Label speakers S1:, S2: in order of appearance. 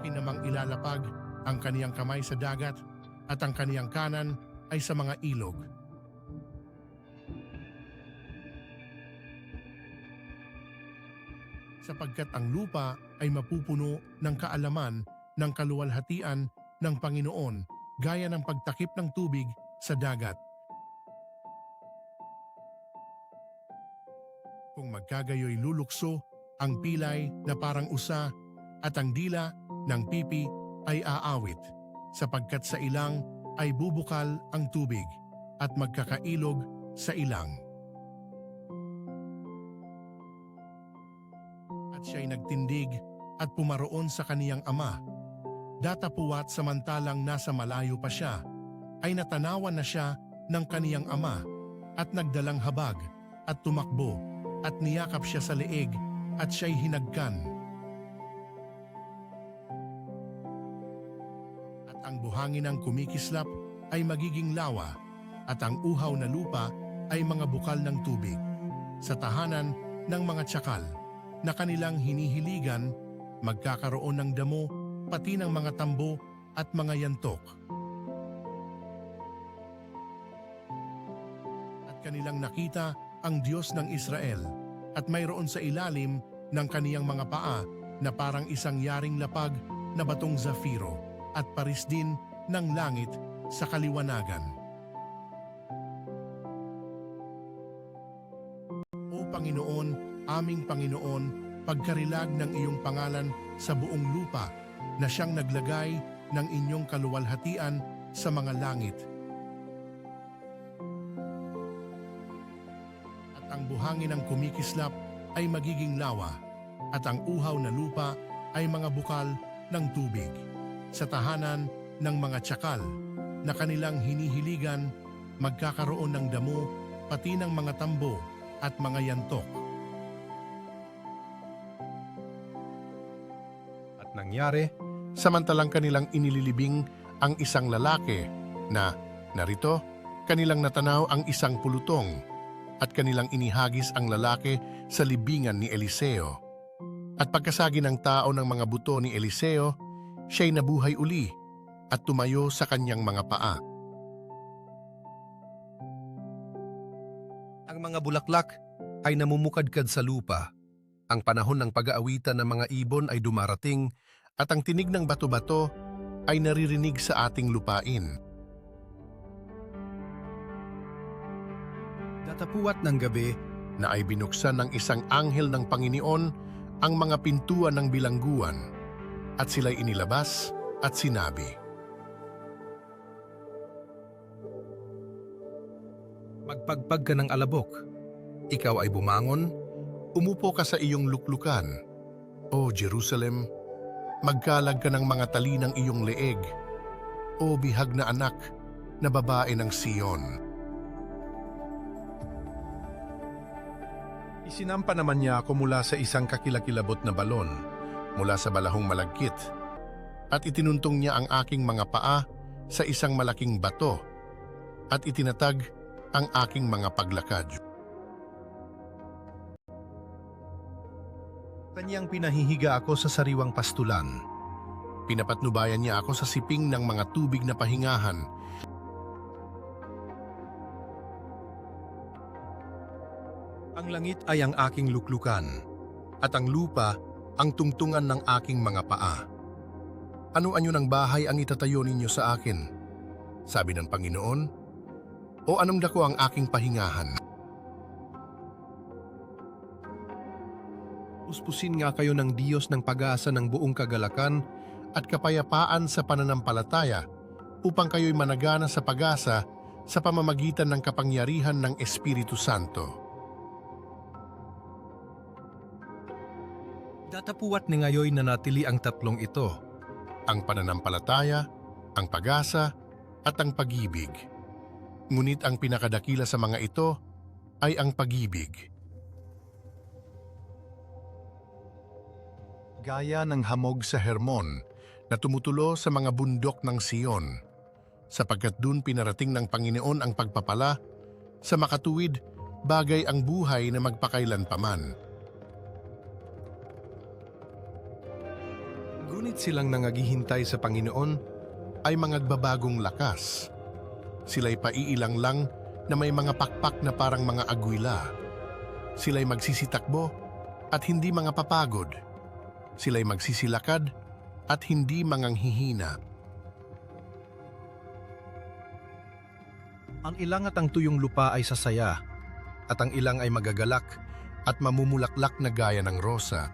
S1: akin namang ilalapag ang kaniyang kamay sa dagat at ang kaniyang kanan ay sa mga ilog. Sapagkat ang lupa ay mapupuno ng kaalaman ng kaluwalhatian ng Panginoon gaya ng pagtakip ng tubig sa dagat. Kung magkagayoy lulukso ang pilay na parang usa at ang dila ng pipi ay aawit, sapagkat sa ilang ay bubukal ang tubig at magkakailog sa ilang. At siya'y nagtindig at pumaroon sa kaniyang ama. Datapuwat samantalang nasa malayo pa siya, ay natanawan na siya ng kaniyang ama at nagdalang habag at tumakbo at niyakap siya sa leeg at siya'y hinagkan. At ang buhangin ng kumikislap ay magiging lawa at ang uhaw na lupa ay mga bukal ng tubig sa tahanan ng mga tsakal na kanilang hinihiligan, magkakaroon ng damo pati ng mga tambo at mga yantok. At kanilang nakita ang Diyos ng Israel at mayroon sa ilalim ng kaniyang mga paa na parang isang yaring lapag na batong zafiro at paris din ng langit sa kaliwanagan. O Panginoon, aming Panginoon, pagkarilag ng iyong pangalan sa buong lupa na siyang naglagay ng inyong kaluwalhatian sa mga langit. At ang buhangin ng kumikislap ay magiging lawa at ang uhaw na lupa ay mga bukal ng tubig sa tahanan ng mga tsakal na kanilang hinihiligan, magkakaroon ng damo pati ng mga tambo at mga yantok. At nangyari, samantalang kanilang inililibing ang isang lalaki na, narito, kanilang natanaw ang isang pulutong at kanilang inihagis ang lalaki sa libingan ni Eliseo. At pagkasagi ng tao ng mga buto ni Eliseo, siya'y nabuhay uli at tumayo sa kanyang mga paa.
S2: Ang mga bulaklak ay namumukadkad sa lupa. Ang panahon ng pag-aawitan ng mga ibon ay dumarating at ang tinig ng bato-bato ay naririnig sa ating lupain. Datapuwat ng gabi
S1: Na ay binuksan ng isang anghel ng Panginoon ang mga pintuan ng bilangguan at sila'y inilabas at sinabi,
S2: magpagpag ka ng alabok. Ikaw ay bumangon,
S1: umupo ka sa iyong luklukan. O Jerusalem, magkalag ka ng mga tali ng iyong leeg. O bihag na anak na babae ng Sion.
S3: Isinampa naman niya ako mula sa isang kakilakilabot na balon, mula sa balahong malagkit,
S1: at itinuntong niya ang aking mga paa sa isang malaking bato, at itinatag ang aking mga paglakad.
S2: kanyang pinahihiga ako sa sariwang pastulan.
S1: Pinapatnubayan niya ako sa siping ng mga tubig na pahingahan.
S2: Ang langit ay ang aking luklukan, at ang lupa ang tungtungan ng aking mga paa.
S1: Ano-anyo ng bahay ang itatayo ninyo sa akin? Sabi ng Panginoon. O anong dako ang aking pahingahan?
S2: Puspusin nga kayo ng Diyos ng pag-asa ng buong kagalakan
S1: At kapayapaan sa pananampalataya upang kayo'y managana sa pag-asa sa pamamagitan ng kapangyarihan ng Espiritu Santo.
S2: Datapuwat ni ngayoy na natili ang tatlong ito.
S1: Ang pananampalataya, ang pag-asa, at ang pag-ibig. Ngunit ang pinakadakila sa mga ito ay ang pag-ibig. Gaya ng hamog sa Hermon na tumutulo sa mga bundok ng Sion, sapagkat dun pinarating ng Panginoon ang pagpapala, sa makatuwid bagay ang buhay na magpakailanpaman.
S2: Ngunit silang nangaghihintay sa Panginoon,
S1: ay mga nagbabagong lakas. Sila'y paiilang lang na may mga pakpak na parang mga agwila. Sila'y magsisitakbo at hindi mga papagod. Sila'y magsisilakad at hindi manganghihina.
S2: ang ilang at ang tuyong lupa ay sasaya, at ang ilang ay magagalak at mamumulaklak na gaya ng rosa.